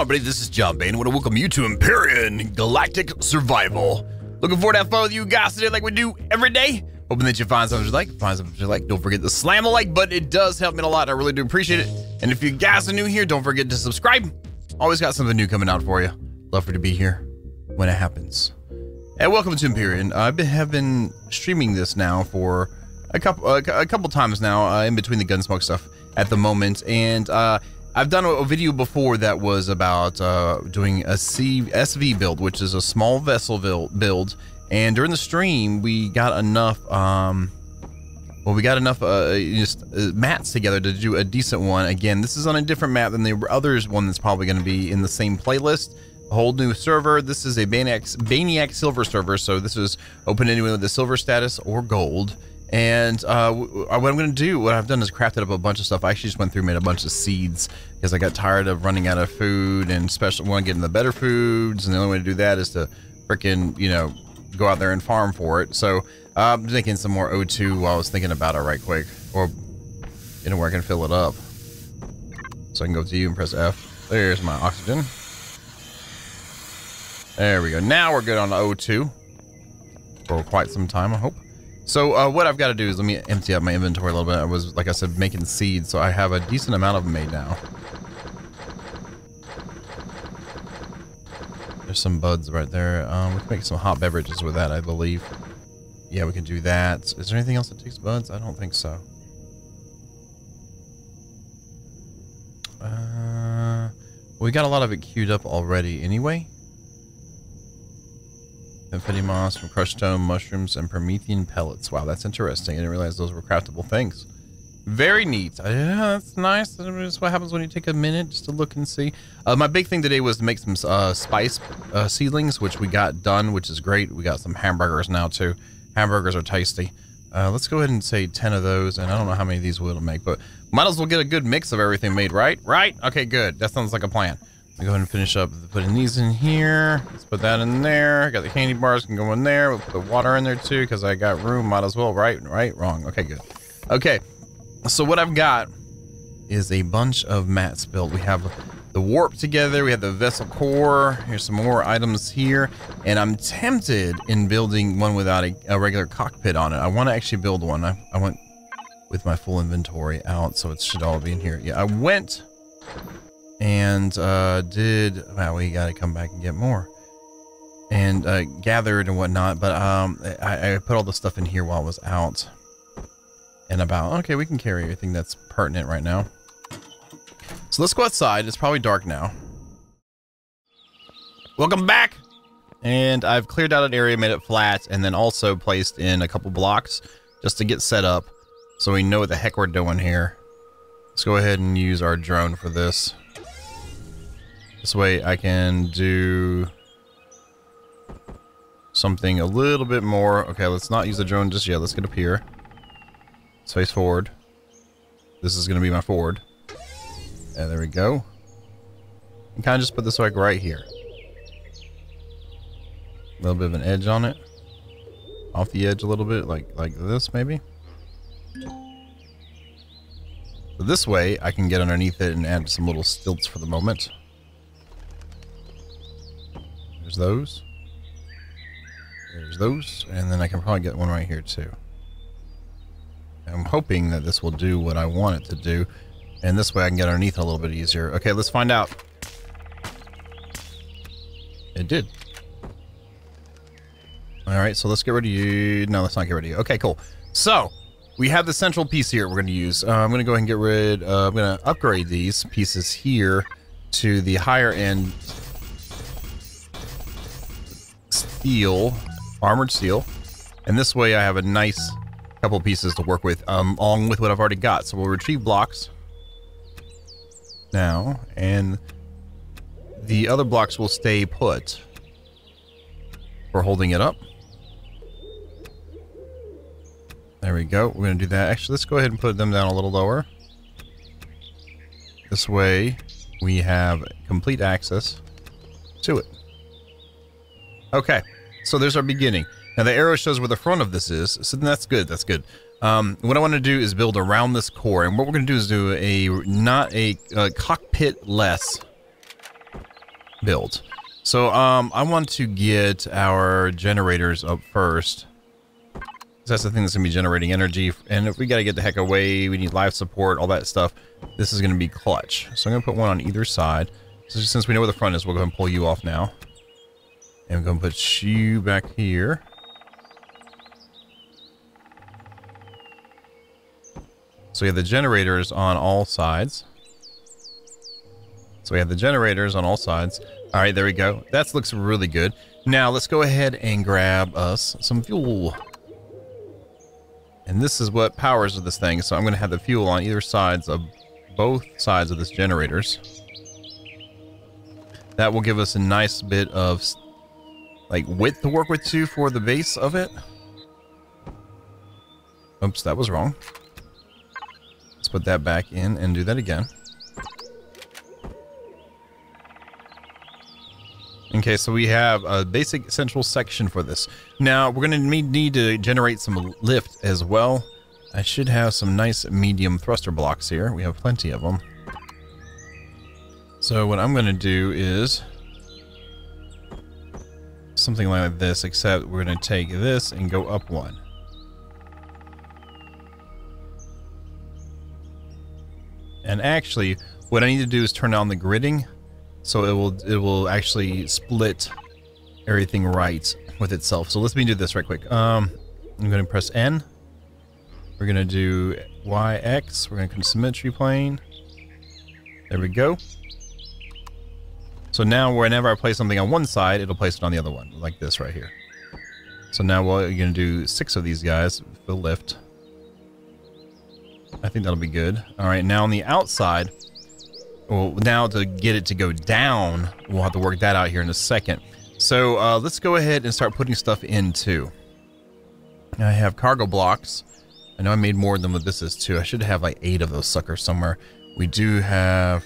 everybody, this is John Bain. I want to welcome you to Empyrion Galactic Survival. Looking forward to have fun with you guys today like we do every day. Hoping that you find something you like. Don't forget to slam the like button. It does help me a lot. I really do appreciate it. And if you guys are new here, don't forget to subscribe. Always got something new coming out for you. Love for you to be here when it happens. And welcome to Empyrion. I have been streaming this now for a couple times now, in between the Gunsmoke stuff at the moment. And I've done a video before that was about doing a SV build, which is a small vessel build. And during the stream, we got enough, mats together to do a decent one. Again, this is on a different map than the other one that's probably going to be in the same playlist. A whole new server. This is a Baniac Silver server, so this is open to anyone with the silver status or gold. And what I'm going to do, what I've done is crafted up a bunch of stuff. I actually just went through and made a bunch of seeds because I got tired of running out of food, and especially want to get in the better foods. And the only way to do that is to freaking, go out there and farm for it. So I'm making some more O2 while I was thinking about it right quick, or where I can fill it up. So I can go to you and press F. There's my oxygen. There we go. Now we're good on the O2 for quite some time, I hope. So what I've got to do is let me empty out my inventory a little bit. I was, like I said, making seeds, so I have a decent amount of them made now. There's some buds right there. We can make some hot beverages with that, I believe. Yeah, we can do that. Is there anything else that takes buds? I don't think so. We got a lot of it queued up already anyway. Confetti moss from crushed stone, mushrooms, and Promethean pellets. Wow, that's interesting. I didn't realize those were craftable things. Very neat. Yeah, that's nice. That's what happens when you take a minute just to look and see. My big thing today was to make some spice seedlings, which we got done, which is great. We got some hamburgers now, too. Hamburgers are tasty. Let's go ahead and say 10 of those, and I don't know how many of these we'll make, but might as well get a good mix of everything made, right? Right? Okay, good. That sounds like a plan. Let me go ahead and finish up putting these in here. Let's put that in there. I got the candy bars can go in there. We'll put the water in there too because I got room. Might as well. Right, wrong. Okay, good. Okay, so what I've got is a bunch of mats built. We have the warp together. We have the vessel core. Here's some more items here. And I'm tempted in building one without a regular cockpit on it. I want to actually build one. I went with my full inventory out, so it should all be in here. Yeah, I went and well, we gotta come back and get more and gathered and whatnot, but I put all the stuff in here while I was out and about. Okay, we can carry everything that's pertinent right now, so let's go outside. It's probably dark now. Welcome back. And I've cleared out an area, made it flat, and then also placed in a couple blocks just to get set up so we know what the heck we're doing here. Let's go ahead and use our drone for this. This way I can do something a little bit more. Okay, let's not use the drone just yet. Let's get up here. Let's face forward. This is going to be my forward. And there we go. And kind of just put this like right here. A little bit of an edge on it. Off the edge a little bit, like this maybe. So this way I can get underneath it and add some little stilts for the moment. There's those. There's those. And then I can probably get one right here too. I'm hoping that this will do what I want it to do. And this way I can get underneath a little bit easier. Okay, let's find out. It did. Alright, so let's get rid of you. No, let's not get rid of you. Okay, cool. So, we have the central piece here we're going to use. I'm going to go ahead and get rid... I'm going to upgrade these pieces here to the higher end steel, armored steel, and this way I have a nice couple pieces to work with, along with what I've already got. So we'll retrieve blocks now, and the other blocks will stay put for holding it up. There we go. We're going to do that. Actually, let's go ahead and put them down a little lower. This way we have complete access to it. Okay, so there's our beginning. Now the arrow shows where the front of this is, so that's good, that's good. What I want to do is build around this core, and what we're going to do is do not a cockpit-less build. So I want to get our generators up first. That's the thing that's going to be generating energy. And if we got to get the heck away, we need life support, all that stuff. This is going to be clutch. So I'm going to put one on either side. So since we know where the front is, we'll go ahead and pull you off now. And we're going to put you back here. So we have the generators on all sides. So we have the generators on all sides. All right, there we go. That looks really good. Now let's go ahead and grab us some fuel. And this is what powers this thing. So I'm going to have the fuel on either sides of both sides of this generators. That will give us a nice bit of like width to work with too for the base of it. Oops, that was wrong. Let's put that back in and do that again. Okay, so we have a basic central section for this. Now, we're going to need to generate some lift as well. I should have some nice medium thruster blocks here. We have plenty of them. So what I'm going to do is something like this, except we're going to take this and go up one. And actually, what I need to do is turn on the gridding. So it will actually split everything right with itself. So let me do this right quick. I'm going to press N. We're going to do Y, X. We're going to come to symmetry plane. There we go. So now whenever I place something on one side, it'll place it on the other one, like this right here. So now we're going to do 6 of these guys for the lift. I think that'll be good. All right, now on the outside... Well, now to get it to go down, we'll have to work that out here in a second. So let's go ahead and start putting stuff in too. I have cargo blocks. I know I made more than what this is too. I should have like 8 of those suckers somewhere. We do have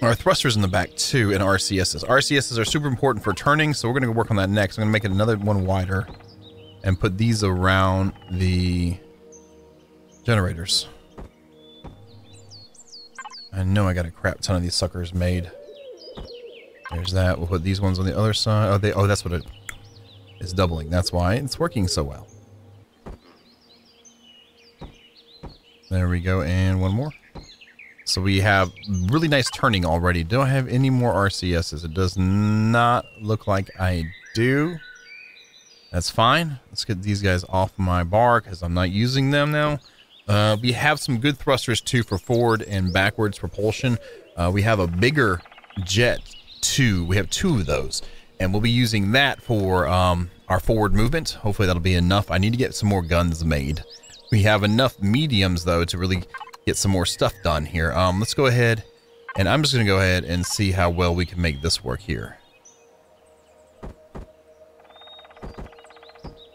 our thrusters in the back too, and RCSs. RCSs are super important for turning, so we're going to work on that next. I'm going to make it another one wider and put these around the generators. I know I got a crap ton of these suckers made. There's that. We'll put these ones on the other side. Oh, that's what it is, doubling. That's why it's working so well. There we go, and one more. So we have really nice turning already. Do I have any more RCSs? It does not look like I do. That's fine. Let's get these guys off my bar because I'm not using them now. We have some good thrusters too for forward and backwards propulsion. We have a bigger jet too. We have 2 of those, and we'll be using that for our forward movement. Hopefully that'll be enough. I need to get some more guns made. We have enough mediums though to really get some more stuff done here. Let's go ahead, and I'm just gonna go ahead and see how well we can make this work here.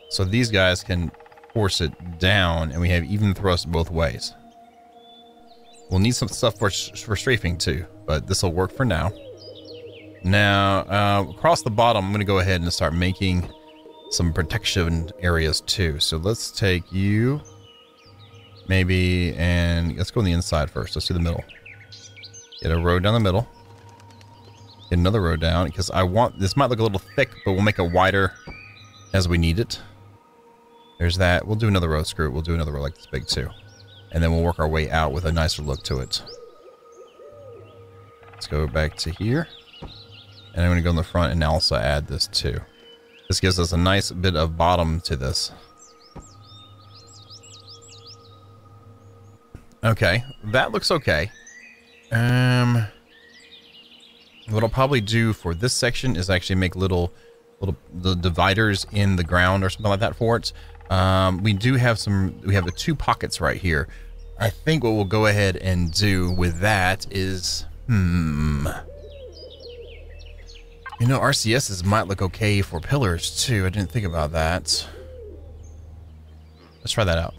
So these guys can force it down, and we have even thrust both ways. We'll need some stuff for strafing too, but this will work for now. Now, across the bottom, I'm going to go ahead and start making some protection areas too. So let's take you, maybe, and let's go on the inside first. Let's do the middle. Get a road down the middle. Get another road down, because I want, this might look a little thick, but we'll make it wider as we need it. There's that. We'll do another row screw. We'll do another row like this big too. And then we'll work our way out with a nicer look to it. Let's go back to here. And I'm going to go in the front and also add this too. This gives us a nice bit of bottom to this. Okay, that looks okay. What I'll probably do for this section is actually make little the dividers in the ground or something like that for it. We do have we have the 2 pockets right here. I think what we'll go ahead and do with that is, you know, RCSs might look okay for pillars too. I didn't think about that. Let's try that out.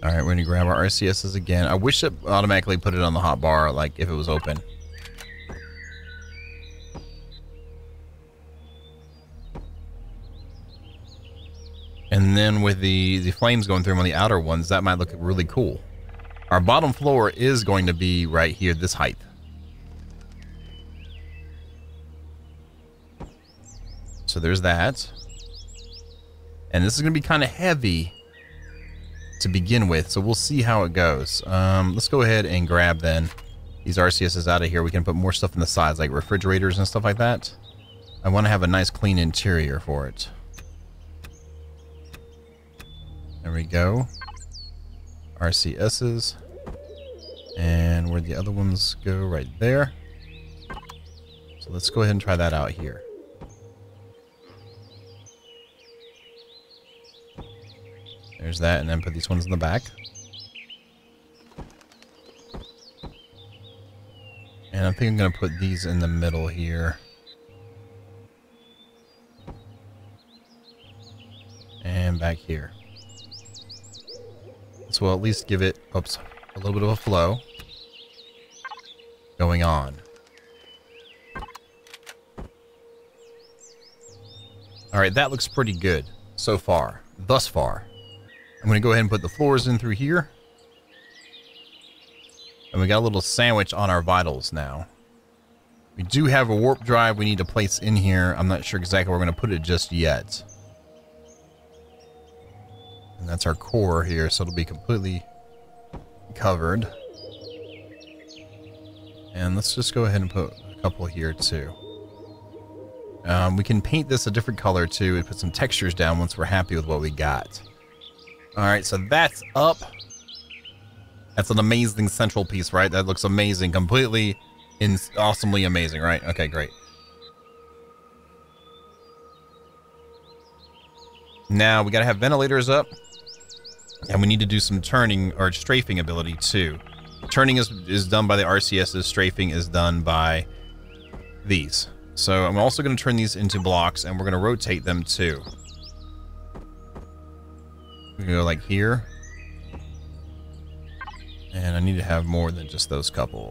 All right, we're gonna grab our RCSs again. I wish it automatically put it on the hot bar, like if it was open. And then with the flames going through them on the outer ones, that might look really cool. Our bottom floor is going to be right here, this height. So there's that. And this is going to be kind of heavy to begin with, so we'll see how it goes. Let's go ahead and grab then these RCSs out of here. We can put more stuff in the sides, like refrigerators and stuff like that. I want to have a nice clean interior for it. There we go. RCSs. And where'd the other ones go? Right there. So let's go ahead and try that out here. There's that, and then put these ones in the back. And I think I'm going to put these in the middle here. And back here. This will at least give it, oops, a little bit of a flow going on. Alright, that looks pretty good so far, thus far. I'm going to go ahead and put the floors in through here. And we got a little sandwich on our vitals now. We do have a warp drive we need to place in here. I'm not sure exactly where we're going to put it just yet. And that's our core here, so it'll be completely covered. And let's just go ahead and put a couple here too. We can paint this a different color too and put some textures down once we're happy with what we got. Alright, so that's up. That's an amazing central piece, right? That looks amazing. Completely, awesomely amazing, right? Okay, great. Now, we gotta have ventilators up. And we need to do some turning or strafing ability too. Turning is done by the RCSs. Strafing is done by these. So I'm also going to turn these into blocks, and we're going to rotate them too. We go like here. And I need to have more than just those couple.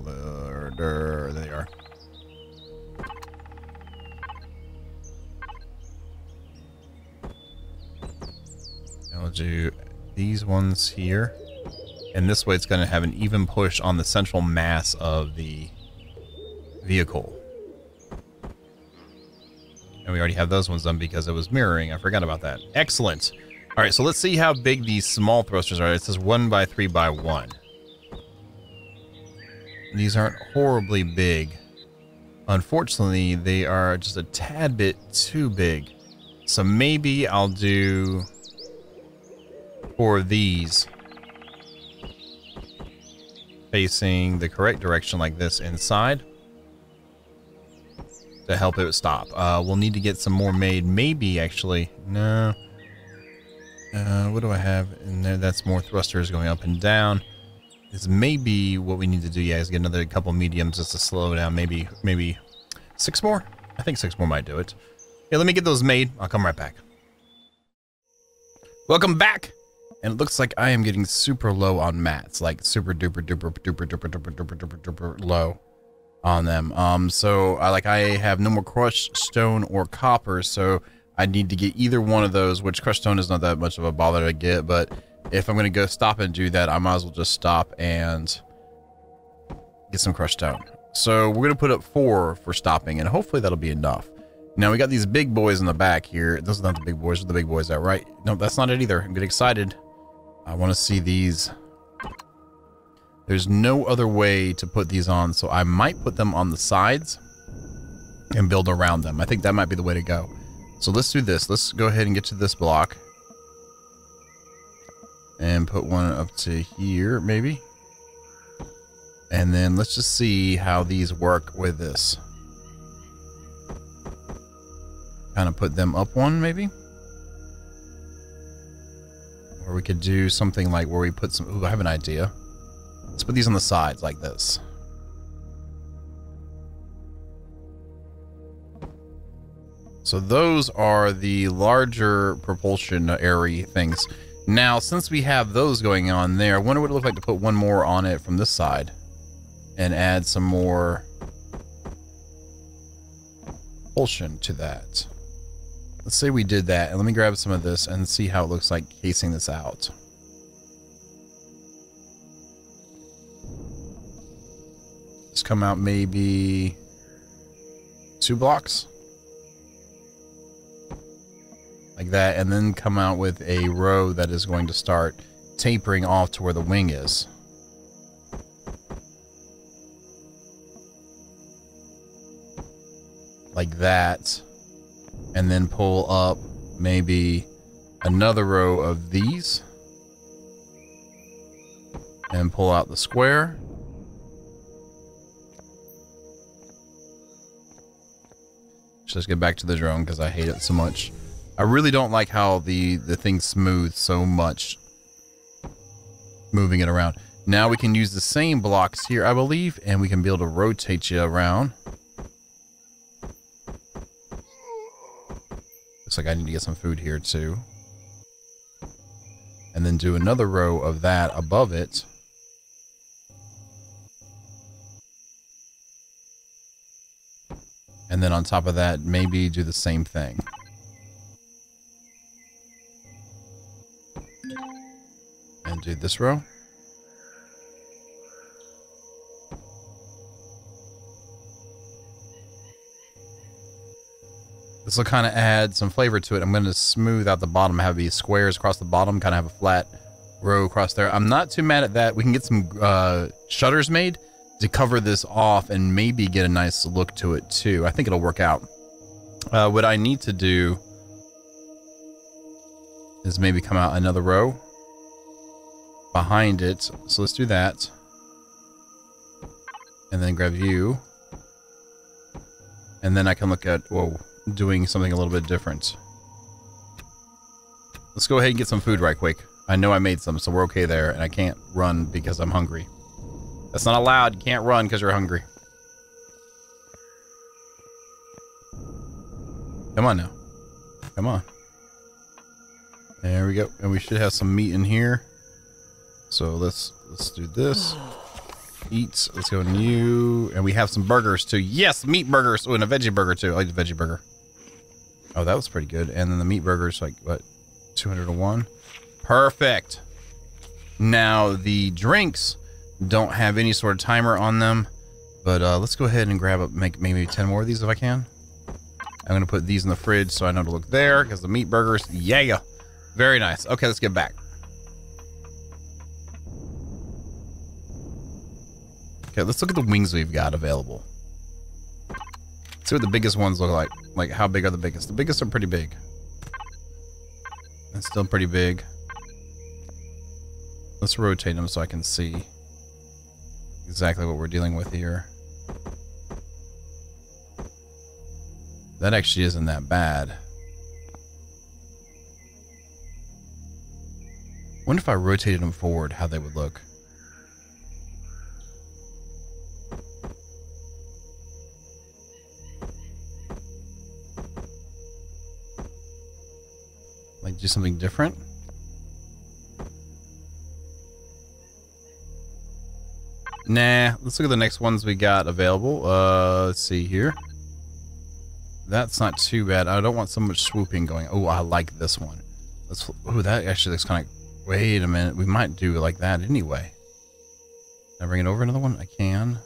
There they are. And we'll do these ones here. And this way it's going to have an even push on the central mass of the vehicle. And we already have those ones done because it was mirroring. I forgot about that. Excellent. All right, so let's see how big these small thrusters are. It says 1 by 3 by 1. These aren't horribly big. Unfortunately, they are just a tad bit too big. So maybe I'll do 4 of these facing the correct direction like this inside to help it stop. We'll need to get some more made. Maybe, actually. No. What do I have in there? That's more thrusters going up and down. This may be what we need to do. Yeah, is get another couple mediums just to slow down. Maybe 6 more? I think 6 more might do it. Yeah, let me get those made. I'll come right back. Welcome back! And it looks like I am getting super low on mats. Like super duper duper duper duper duper duper duper duper low on them. So I have no more crushed stone or copper, so I need to get either one of those, which crushed stone is not that much of a bother to get, but if I'm going to go stop and do that, I might as well just stop and get some crushed stone. So we're going to put up 4 for stopping, and hopefully that'll be enough. Now we got these big boys in the back here. Those are not the big boys, the big boys are right. No, that's not it either. I'm getting excited. I want to see these. There's no other way to put these on, so I might put them on the sides and build around them. I think that might be the way to go. So let's do this. Let's go ahead and get to this block. And put one up to here, maybe. And then let's just see how these work with this. Kind of put them up one, maybe. Or we could do something like where we put some... Ooh, I have an idea. Let's put these on the sides like this. So those are the larger propulsion area things. Now, since we have those going on there, I wonder what it would look like to put one more on it from this side. And add some more propulsion to that. Let's say we did that, and let me grab some of this and see how it looks like casing this out. Just come out maybe 2 blocks. Like that, and then come out with a row that is going to start tapering off to where the wing is. Like that. And then pull up maybe another row of these. And pull out the square. Let's get back to the drone because I hate it so much. I really don't like how the thing smooths so much. Moving it around. Now we can use the same blocks here, I believe, and we can be able to rotate you around. Looks like I need to get some food here too. And then do another row of that above it. And then on top of that, maybe do the same thing. And do this row. This will kind of add some flavor to it. I'm going to smooth out the bottom, have these squares across the bottom, kind of have a flat row across there. I'm not too mad at that. We can get some shutters made to cover this off and maybe get a nice look to it too. I think it'll work out. What I need to do is maybe come out another row behind it. So let's do that. And then grab you. And then I can look at, whoa, doing something a little bit different. Let's go ahead and get some food right quick. I know I made some, so we're okay there. And I can't run because I'm hungry. That's not allowed. You can't run because you're hungry. Come on now. Come on. There we go. And we should have some meat in here. So let's do this. Eat. Let's go new. And we have some burgers too. Yes, meat burgers. Oh, and a veggie burger too. I like the veggie burger. Oh, that was pretty good. And then the meat burgers, like what? 201. Perfect. Now the drinks don't have any sort of timer on them, but let's go ahead and grab up, make maybe 10 more of these if I can. I'm gonna put these in the fridge so I know to look there because the meat burgers, yeah, very nice. Okay, let's get back. Okay, let's look at the wings we've got available. Let's see what the biggest ones look like. Like, how big are the biggest? The biggest are pretty big. That's still pretty big. Let's rotate them so I can see exactly what we're dealing with here. That actually isn't that bad. Wonder if I rotated them forward, how they would look. Like do something different. Nah, let's look at the next ones we got available. Let's see here. That's not too bad. I don't want so much swooping going. Oh, I like this one. Let's. Oh, that actually looks kind of. Wait a minute. We might do it like that anyway. Can I bring it over another one? I can.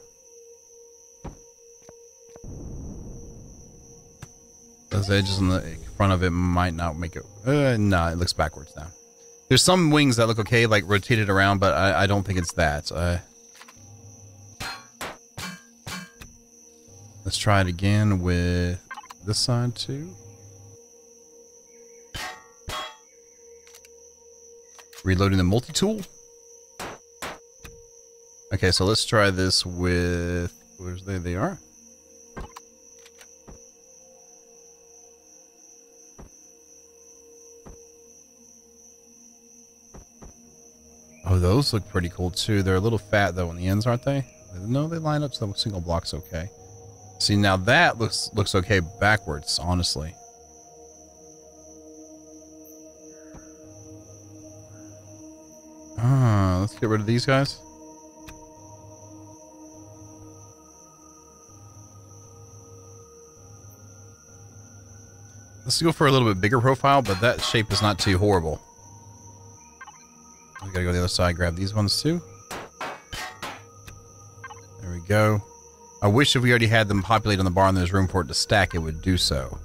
Those edges on the front of it might not make it. No, it looks backwards now. There's some wings that look okay, like rotated around, but I don't think it's that. Let's try it again with this side too. Reloading the multi-tool. Okay, so let's try this with... Where's they? They are. Oh, those look pretty cool too. They're a little fat though on the ends, aren't they? No, they line up so the single block's okay. See, now that looks okay backwards, honestly. Let's get rid of these guys. Let's go for a little bit bigger profile, but that shape is not too horrible. We gotta go to the other side, grab these ones too. There we go. I wish if we already had them populated on the bar and there's room for it to stack, it would do so.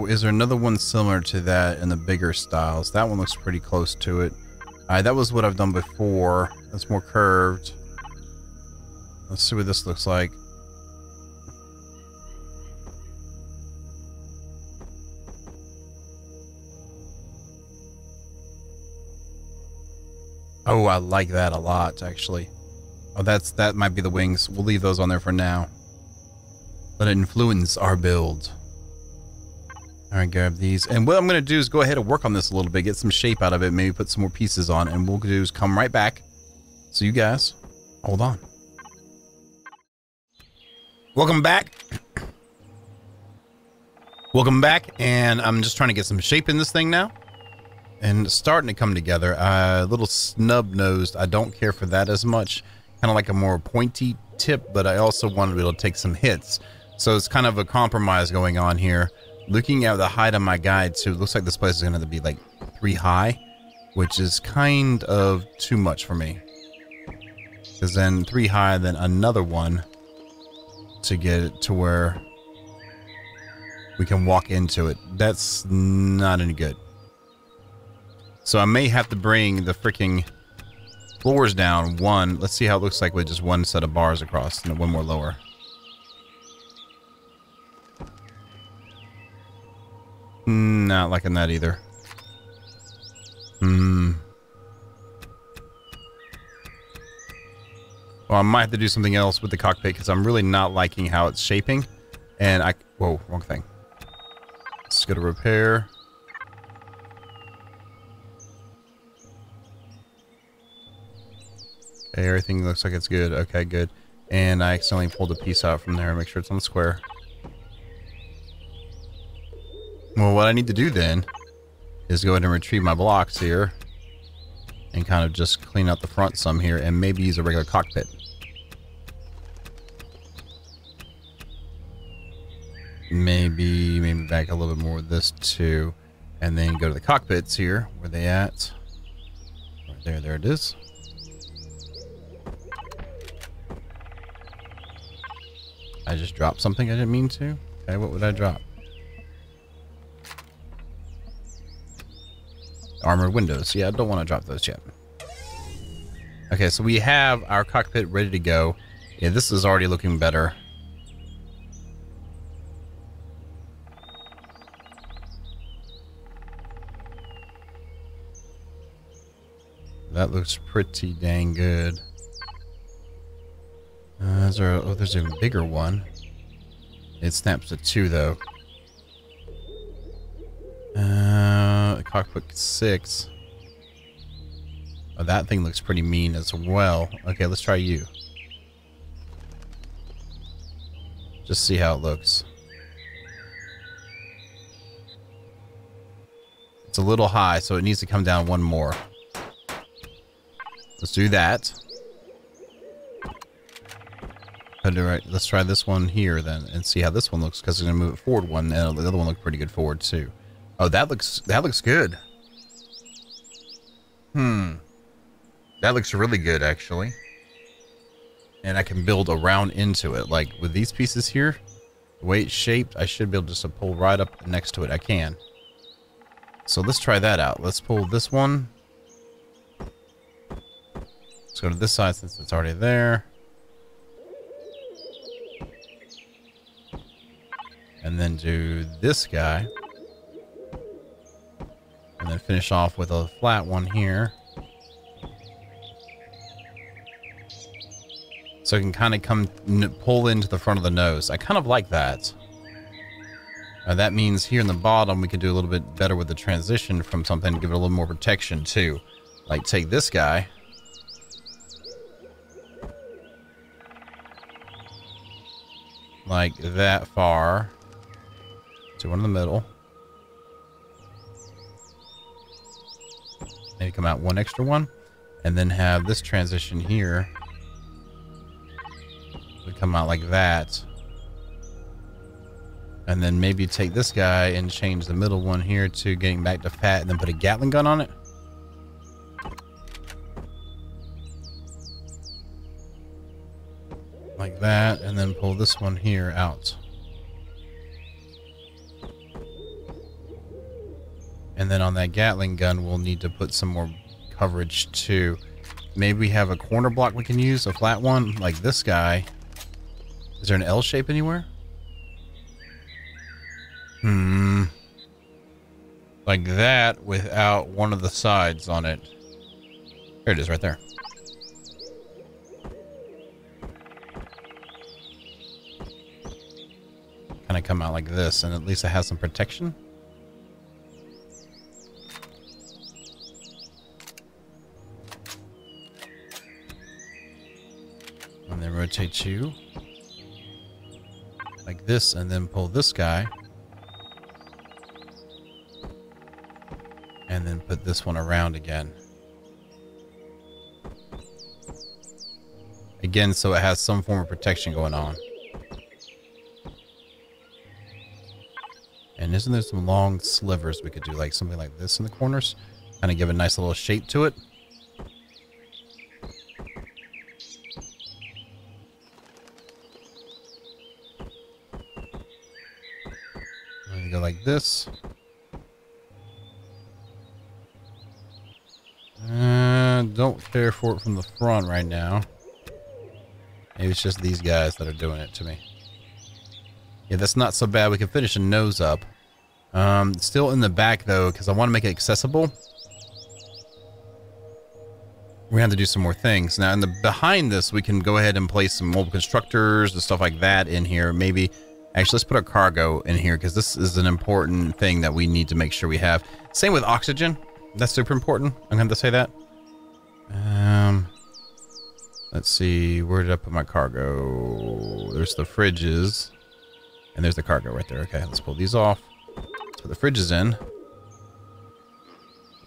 Is there another one similar to that in the bigger styles? That one looks pretty close to it. That was what I've done before. That's more curved. Let's see what this looks like. Oh, I like that a lot, actually. Oh, that might be the wings. We'll leave those on there for now. Let it influence our build. All right, grab these. And what I'm going to do is go ahead and work on this a little bit, get some shape out of it, maybe put some more pieces on, and what we'll do is come right back. So you guys, hold on. Welcome back. Welcome back, and I'm just trying to get some shape in this thing now. And it's starting to come together. A little snub-nosed. I don't care for that as much. Kind of like a more pointy tip, but I also want to be able to take some hits. So it's kind of a compromise going on here. Looking at the height on my guide, too, it looks like this place is going to be like 3 high, which is kind of too much for me. Because then 3 high, then another one to get it to where we can walk into it. That's not any good. So I may have to bring the freaking floors down one. Let's see how it looks like with just one set of bars across and one more lower. Not liking that either. Well, I might have to do something else with the cockpit because I'm really not liking how it's shaping. And whoa, wrong thing. Let's go to repair. Okay, everything looks like it's good. Okay, good. And I accidentally pulled a piece out from there. Make sure it's on the square. Well, what I need to do then is go ahead and retrieve my blocks here and kind of just clean out the front some here and maybe use a regular cockpit. Maybe back a little bit more with this too. And then go to the cockpits here. Where they at? Right there it is. I just dropped something I didn't mean to. Okay, what would I drop? Armored windows. Yeah, I don't want to drop those yet. Okay, so we have our cockpit ready to go. Yeah, this is already looking better. That looks pretty dang good. There's a bigger one. It snaps to 2 though. Cockpit 6. Oh, that thing looks pretty mean as well. Okay, let's try you. Just see how it looks. It's a little high, so it needs to come down one more. Let's do that. Alright, let's try this one here then and see how this one looks because we're gonna move it forward one, and the other one looked pretty good forward too. Oh, that looks good. That looks really good actually. And I can build around into it. Like with these pieces here, the way it's shaped, I should be able just to pull right up next to it. I can. So let's try that out. Let's pull this one. Let's go to this side since it's already there. And then do this guy. And then finish off with a flat one here. So it can kind of pull into the front of the nose. I kind of like that. That means here in the bottom, we can do a little bit better with the transition from something to give it a little more protection too. Like take this guy. Like that far. To one in the middle. Maybe come out one extra one. And then have this transition here. Would come out like that. And then maybe take this guy and change the middle one here to getting back to fat and then put a Gatling gun on it. Like that, and then pull this one here out. And then on that Gatling gun, we'll need to put some more coverage too. Maybe we have a corner block we can use, a flat one, like this guy. Is there an L shape anywhere? Like that without one of the sides on it. There it is right there. Kind of come out like this, and at least it has some protection. And then rotate you like this, and then pull this guy. And then put this one around again. Again, so it has some form of protection going on. And isn't there some long slivers we could do, like something like this in the corners? Kind of give a nice little shape to it. Go like this. Don't care for it from the front right now. Maybe it's just these guys that are doing it to me. Yeah, that's not so bad. We can finish a nose up. Still in the back though, because I want to make it accessible. We have to do some more things. Now, behind this, we can go ahead and place some mobile constructors and stuff like that in here. Maybe, actually, let's put our cargo in here because this is an important thing that we need to make sure we have. Same with oxygen. That's super important. I'm going to say that. Let's see. Where did I put my cargo? There's the fridges. And there's the cargo right there. Okay, let's pull these off. Let's put the fridges in.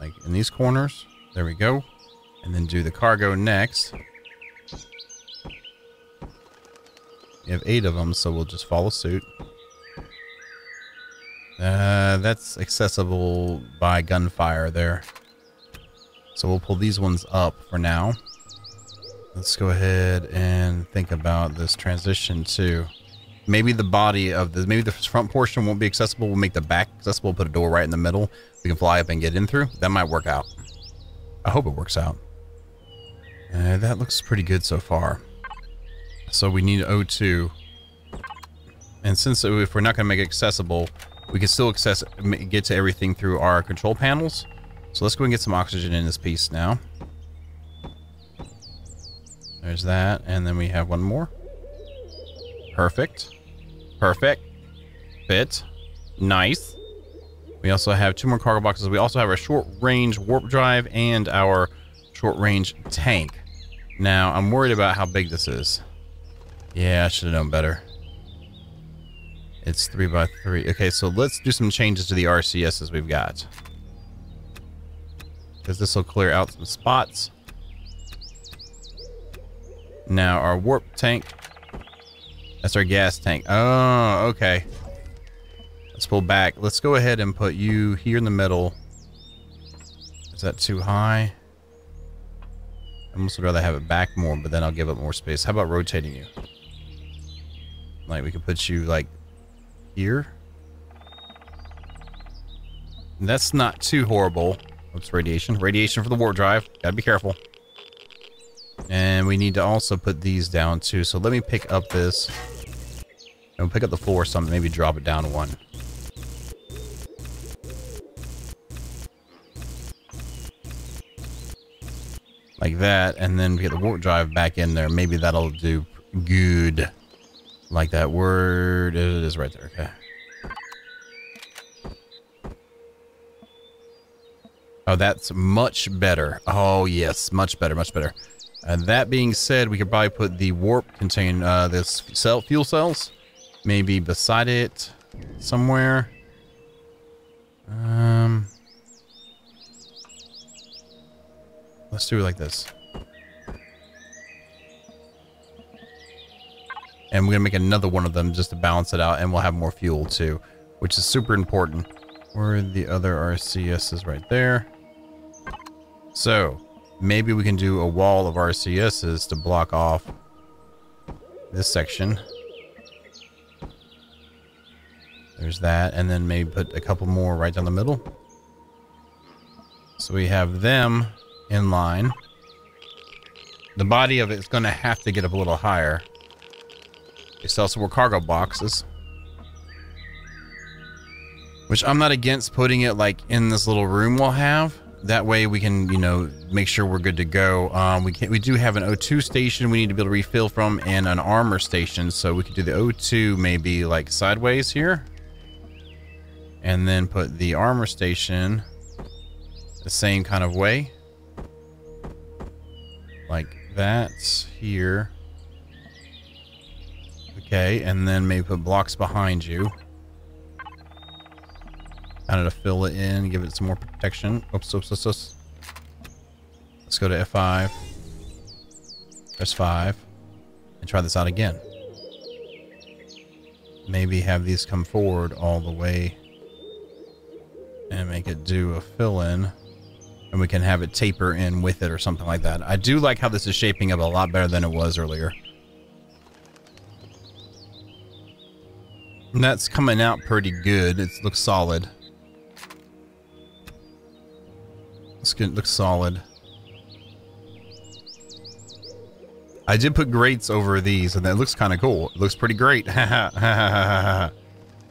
Like in these corners. There we go. And then do the cargo next. You have 8 of them, so we'll just follow suit. That's accessible by gunfire there. So we'll pull these ones up for now. Let's go ahead and think about this transition too. Maybe the body of the, maybe the front portion won't be accessible. We'll make the back accessible. We'll put a door right in the middle. We can fly up and get in through. That might work out. I hope it works out. That looks pretty good so far. So we need O2. And since if we're not going to make it accessible, we can still get to everything through our control panels. So let's go and get some oxygen in this piece now. There's that. And then we have one more. Perfect. Perfect. Fit. Nice. We also have 2 more cargo boxes. We also have our short-range warp drive and our short-range tank. Now, I'm worried about how big this is. Yeah, I should have known better. It's 3x3. Okay, so let's do some changes to the RCSs we've got. Because this will clear out some spots. Now, our warp tank. That's our gas tank. Oh, okay. Let's pull back. Let's go ahead and put you here in the middle. Is that too high? I almost would rather have it back more, but then I'll give it more space. How about rotating you? Like, we could put you, like, here. And that's not too horrible. Oops, radiation. Radiation for the warp drive. Gotta be careful. And we need to also put these down, too. So let me pick up this. And we'll pick up the floor or something. Maybe drop it down 1. Like that. And then we get the warp drive back in there. Maybe that'll do good. Like that word. It is right there. Okay. Oh, that's much better. Oh, yes. Much better. Much better. And that being said, we could probably put the warp contain this fuel cells maybe beside it somewhere. Let's do it like this. And we're gonna make another one of them just to balance it out, and we'll have more fuel too, which is super important. Where are the other RCSs? Right there. So maybe we can do a wall of RCSs to block off this section. There's that, and then maybe put a couple more right down the middle. So we have them in line. The body of it is going to have to get up a little higher. We still have some more cargo boxes. Which I'm not against putting it like in this little room we'll have. That way we can, you know, make sure we're good to go. We do have an O2 station we need to be able to refill from, and an armor station. So we could do the O2 maybe like sideways here. And then put the armor station the same kind of way. Like that here. Okay, and then maybe put blocks behind you. Kind of to fill it in, give it some more protection. Oops. Let's go to F5. Press 5. And try this out again. Maybe have these come forward all the way. And make it do a fill-in. And we can have it taper in with it or something like that. I do like how this is shaping up a lot better than it was earlier. And that's coming out pretty good. It looks solid. It looks solid. I did put grates over these, and that looks kind of cool. It looks pretty great. Is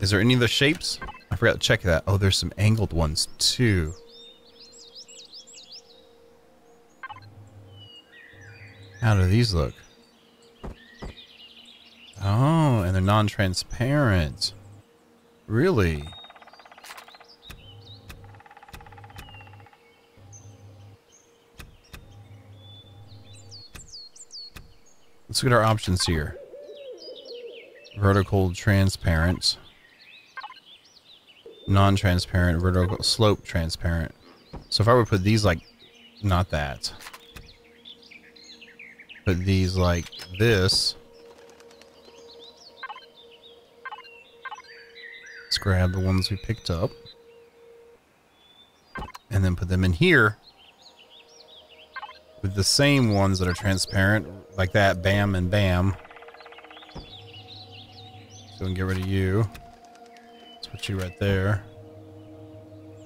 there any of the shapes? I forgot to check that. Oh, there's some angled ones too. How do these look? Oh, and they're non-transparent. Really? Let's look at our options here. Vertical transparent. Non-transparent, vertical slope transparent. So if I would put these like, not that. Put these like this. Let's grab the ones we picked up. And then put them in here. With the same ones that are transparent. Like that, bam and bam. So we can get rid of you. Let's put you right there.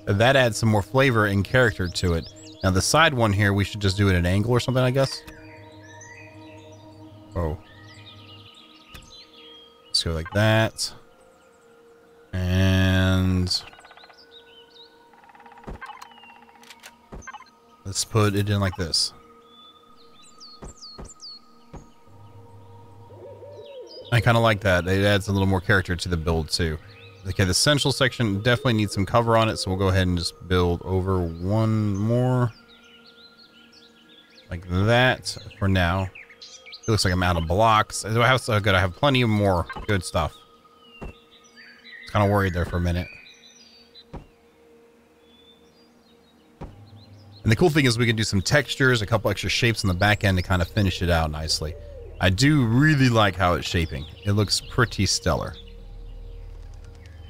That adds some more flavor and character to it. Now the side one here, we should just do it at an angle or something, I guess. Oh. Let's go like that. And let's put it in like this. I kind of like that. It adds a little more character to the build too. Okay, the central section definitely needs some cover on it, so we'll go ahead and just build over one more. Like that for now. It looks like I'm out of blocks. Do I have so good? I have plenty of more good stuff. I was kind of worried there for a minute. And the cool thing is we can do some textures, a couple extra shapes in the back end to kind of finish it out nicely. I do really like how it's shaping. It looks pretty stellar.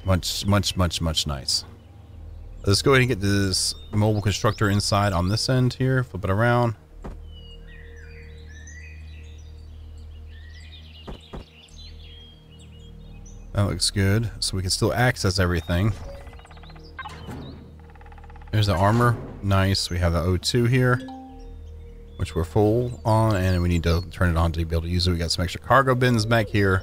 Much nice. Let's go ahead and get this mobile constructor inside on this end here. Flip it around. That looks good. So we can still access everything. There's the armor. Nice. We have the O2 here, which we're full on, and we need to turn it on to be able to use it. We got some extra cargo bins back here.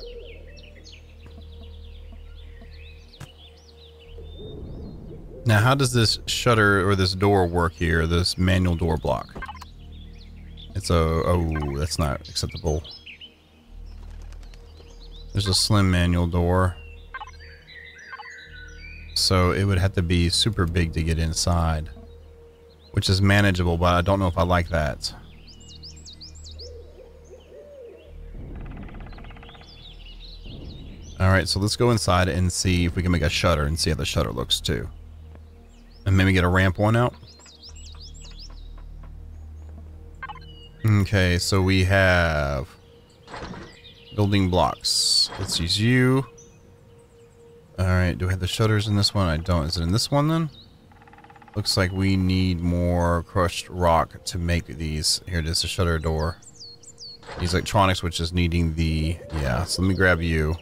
Now, how does this shutter or this door work here? This manual door block. It's a... oh, that's not acceptable. There's a slim manual door. So it would have to be super big to get inside. Which is manageable, but I don't know if I like that. Alright, so let's go inside and see if we can make a shutter and see how the shutter looks too. And maybe get a ramp one out. Okay, so we have building blocks. Let's use you. Alright, do I have the shutters in this one? I don't. Is it in this one then? Looks like we need more crushed rock to make these. Here it is, the shutter door. These electronics, which is needing the... Yeah, so let me grab you.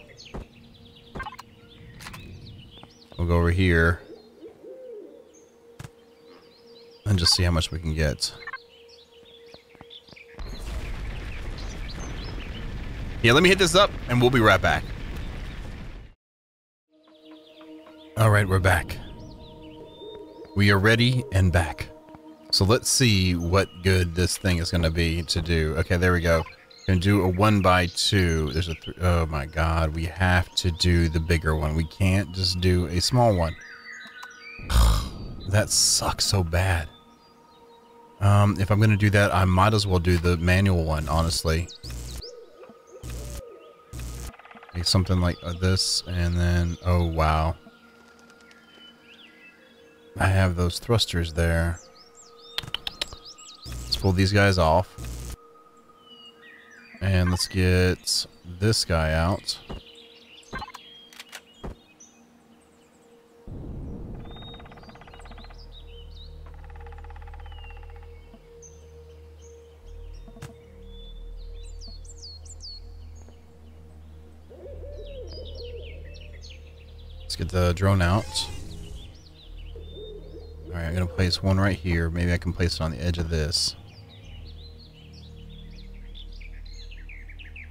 We'll go over here. And just see how much we can get. Yeah, let me hit this up, and we'll be right back. Alright, we're back. We are ready and back. So let's see what good this thing is going to be to do. Okay, there we go. Gonna do a 1x2. There's a oh my god, we have to do the bigger one. We can't just do a small one. That sucks so bad. If I'm gonna do that, I might as well do the manual one, honestly. Make something like this, and then, oh wow. I have those thrusters there. Let's pull these guys off. And let's get this guy out. Let's get the drone out. Alright, I'm going to place one right here. Maybe I can place it on the edge of this.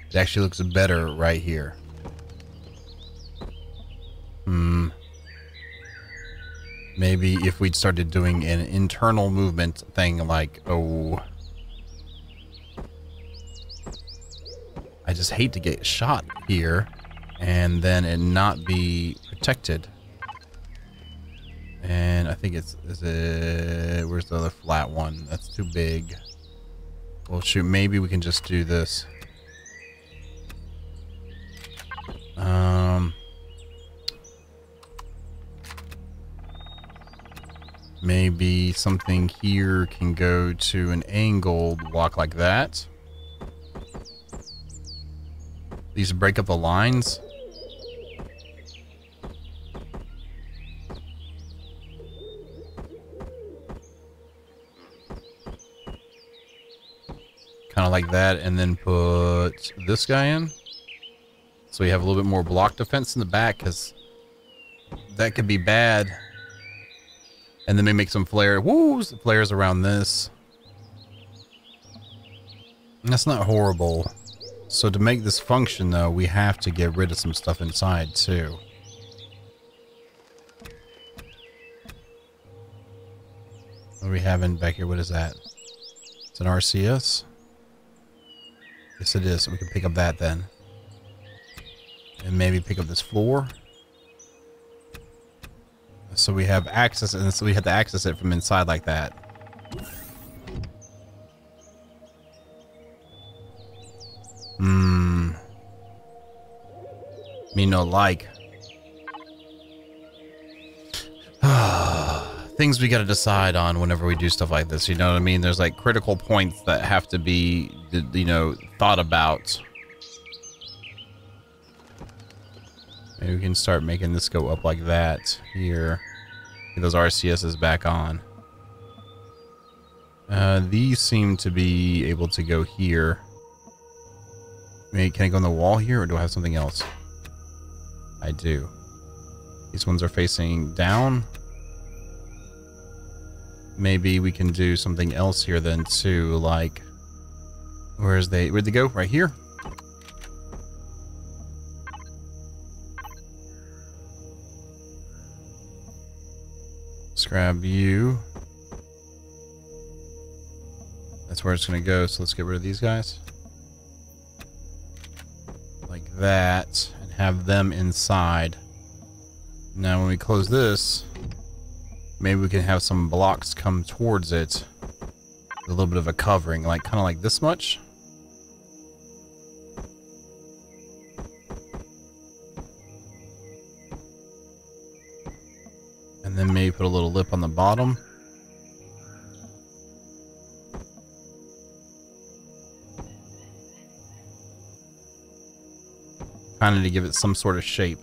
It actually looks better right here. Maybe if we'd started doing an internal movement thing like, oh... I just hate to get shot here and then it not be protected. And I think it's, where's the other flat one? That's too big. Well, shoot, maybe we can just do this. Maybe something here can go to an angled block like that. These break up the lines. Kind of like that, and then put this guy in. So we have a little bit more block defense in the back, because that could be bad. And then maybe make some flares around this. And that's not horrible. So to make this function, though, we have to get rid of some stuff inside, too. What are we having back here? What is that? It's an RCS? Yes, it is. So we can pick up that, then. And maybe pick up this floor. So we have access, and so we have to access it from inside like that. Me no like. Things we gotta decide on whenever we do stuff like this, you know what I mean? There's like critical points that have to be, you know, thought about. Maybe we can start making this go up like that here. Get those RCSs back on. These seem to be able to go here. Maybe, can I go on the wall here, or do I have something else? I do. These ones are facing down. Maybe we can do something else here then too, like... Where'd they go? Right here? Let's grab you. That's where it's going to go, so let's get rid of these guys. Like that, and have them inside. Now when we close this, maybe we can have some blocks come towards it. A little bit of a covering, like kind of like this much. And then maybe put a little lip on the bottom. Kind of to give it some sort of shape.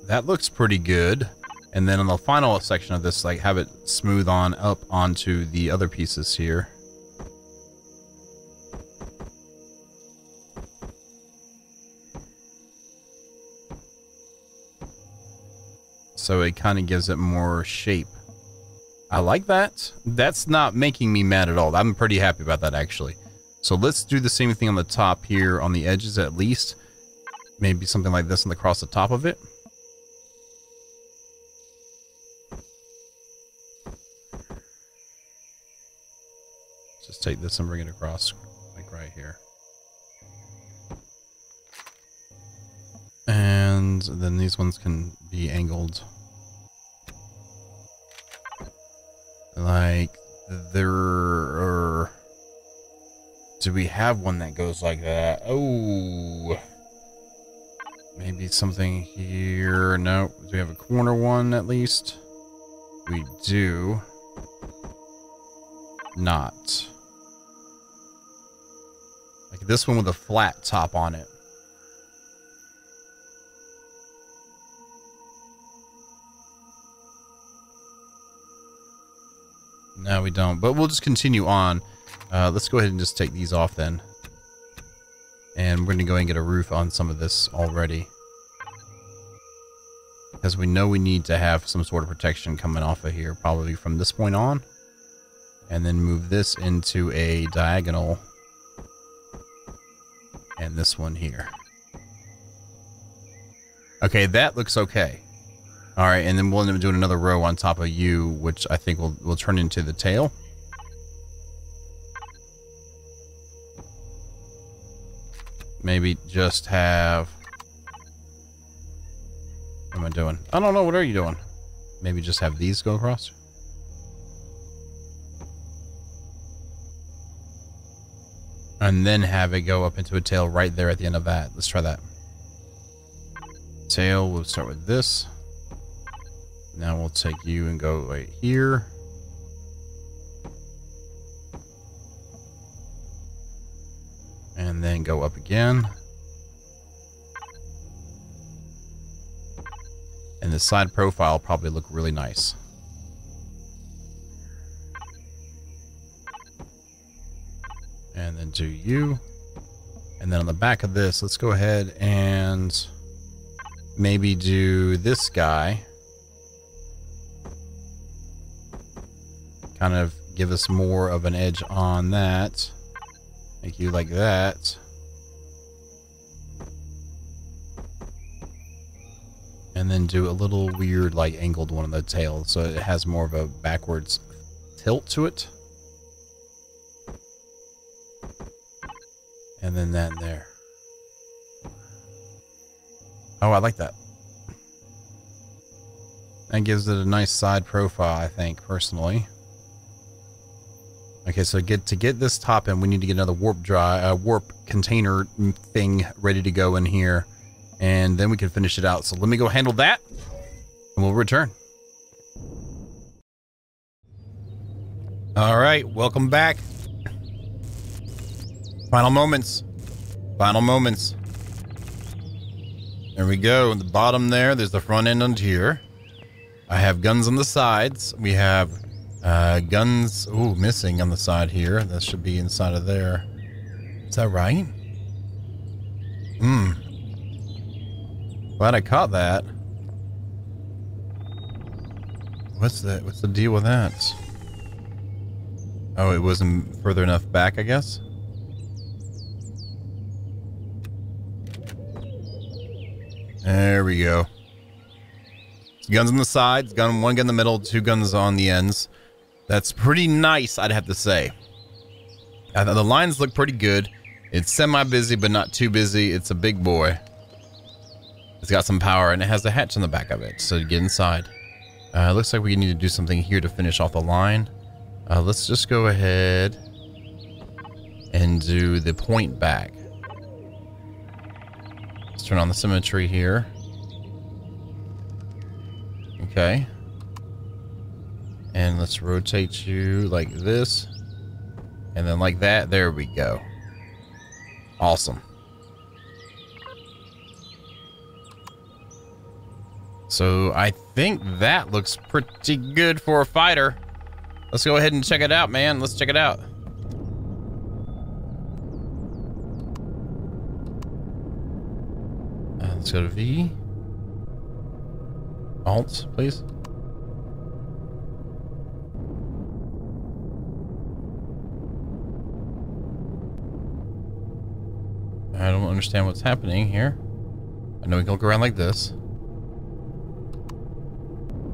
That looks pretty good. And then on the final section of this, like, have it smooth on up onto the other pieces here. So it kind of gives it more shape. I like that. That's not making me mad at all. I'm pretty happy about that, actually. So let's do the same thing on the top here, on the edges at least. Maybe something like this across the top of it. Just take this and bring it across, like right here. And then these ones can be angled. Like there. Do we have one that goes like that? Oh. Maybe something here. No. Do we have a corner one at least? We do. Not. Like this one with a flat top on it. No, we don't. But we'll just continue on. Let's go ahead and just take these off then. And we're going to go and get a roof on some of this already. Because we know we need to have some sort of protection coming off of here. Probably from this point on. And then move this into a diagonal. And this one here. Okay, that looks okay. Alright, and then we'll end up doing another row on top of you, which I think will turn into the tail. Maybe just have... What am I doing? I don't know, what are you doing? Maybe just have these go across? And then have it go up into a tail right there at the end of that. Let's try that. Tail, we'll start with this. Now we'll take you and go right here. And then go up again. And the side profile probably look really nice. And then do you. And then on the back of this, let's go ahead and maybe do this guy. Kind of give us more of an edge on that. Make you like that. And then do a little weird, like, angled one on the tail, so it has more of a backwards tilt to it. And then that there. Oh, I like that. That gives it a nice side profile, I think, personally. Okay, so to get this top in, we need to get another warp container thing ready to go in here. And then we can finish it out. So let me go handle that, and we'll return. All right, welcome back. Final moments. Final moments. There we go. At the bottom there's the front end on here. I have guns on the sides. We have guns, missing on the side here. That should be inside of there. Is that right? Glad I caught that. What's the deal with that? Oh, it wasn't further enough back, I guess? There we go. Guns on the sides, one gun in the middle, 2 guns on the ends. That's pretty nice, I'd have to say. The lines look pretty good. It's semi-busy, but not too busy. It's a big boy. It's got some power, and it has a hatch on the back of it, so to get inside. Looks like we need to do something here to finish off the line. Let's just go ahead and do the point back. Let's turn on the symmetry here. Okay. And let's rotate you like this. And then like that. There we go. Awesome. So I think that looks pretty good for a fighter. Let's go ahead and check it out, man. Let's check it out. Let's go to V. Alt, please. I don't understand what's happening here. I know we can look around like this.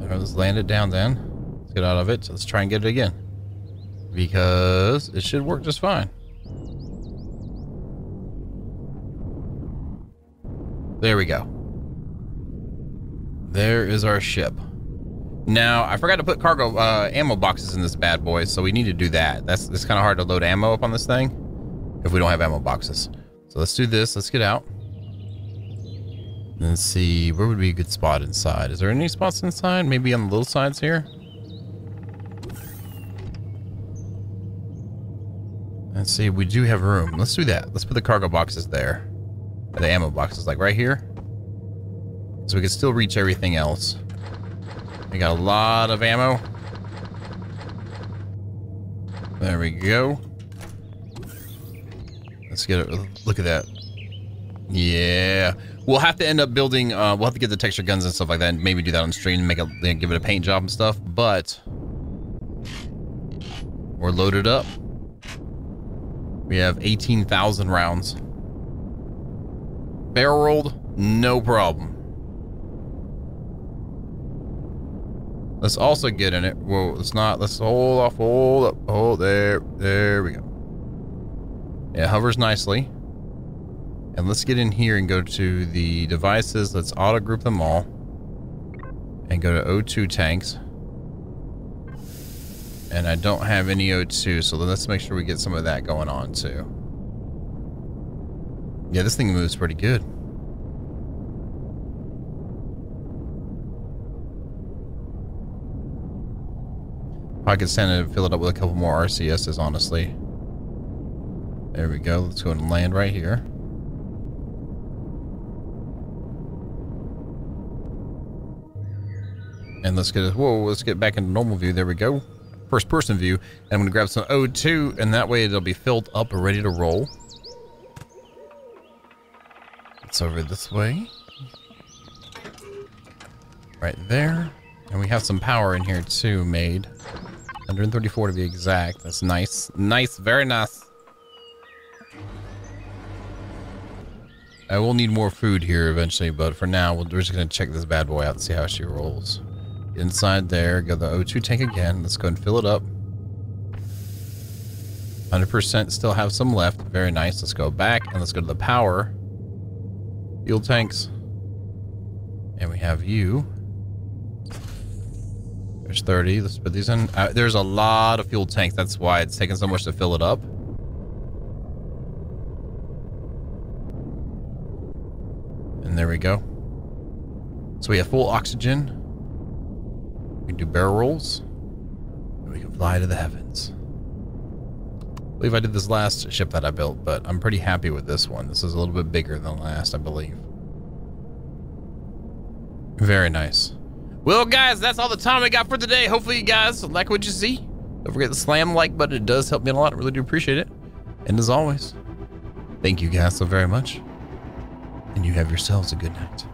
Let's land it down then. Let's get out of it. So let's try and get it again. Because it should work just fine. There we go. There is our ship. Now, I forgot to put cargo ammo boxes in this bad boy, so we need to do that. It's kind of hard to load ammo up on this thing if we don't have ammo boxes. So let's do this. Let's get out. Let's see, where would be a good spot inside? Is there any spots inside? Maybe on the little sides here? Let's see, we do have room. Let's do that. Let's put the cargo boxes there. The ammo boxes, like right here. So we can still reach everything else. We got a lot of ammo. There we go. Let's get it. Look at that. Yeah. We'll have to end up building, we'll have to get the texture guns and stuff like that and maybe do that on stream and make it, give it a paint job and stuff, but we're loaded up. We have 18,000 rounds. Barrel rolled, no problem. Let's also get in it. Whoa, let's not, let's hold off, hold up, hold there we go. Yeah, hovers nicely. And let's get in here and go to the devices. Let's auto group them all and go to O2 tanks. And I don't have any O2, so let's make sure we get some of that going on too. Yeah, this thing moves pretty good. I could stand and fill it up with a couple more RCSs, honestly. There we go. Let's go and land right here. And let's get back into normal view. There we go. First person view. And I'm going to grab some O2, and that way it'll be filled up and ready to roll. It's over this way. Right there. And we have some power in here too, made. 134 to be exact. That's nice. Nice, very nice. I will need more food here eventually, but for now, we're just going to check this bad boy out and see how she rolls. Inside there, go to the O2 tank again. Let's go and fill it up. 100% still have some left. Very nice. Let's go back and let's go to the power. Fuel tanks. And we have you. There's 30. Let's put these in. There's a lot of fuel tanks. That's why it's taking so much to fill it up. And there we go. So we have full oxygen. We can do barrel rolls. And we can fly to the heavens. I believe I did this last ship that I built, but I'm pretty happy with this one. This is a little bit bigger than the last, I believe. Very nice. Well, guys, that's all the time we got for today. Hopefully you guys like what you see. Don't forget to slam the like button. It does help me a lot. I really do appreciate it. And as always, thank you guys so very much. And you have yourselves a good night.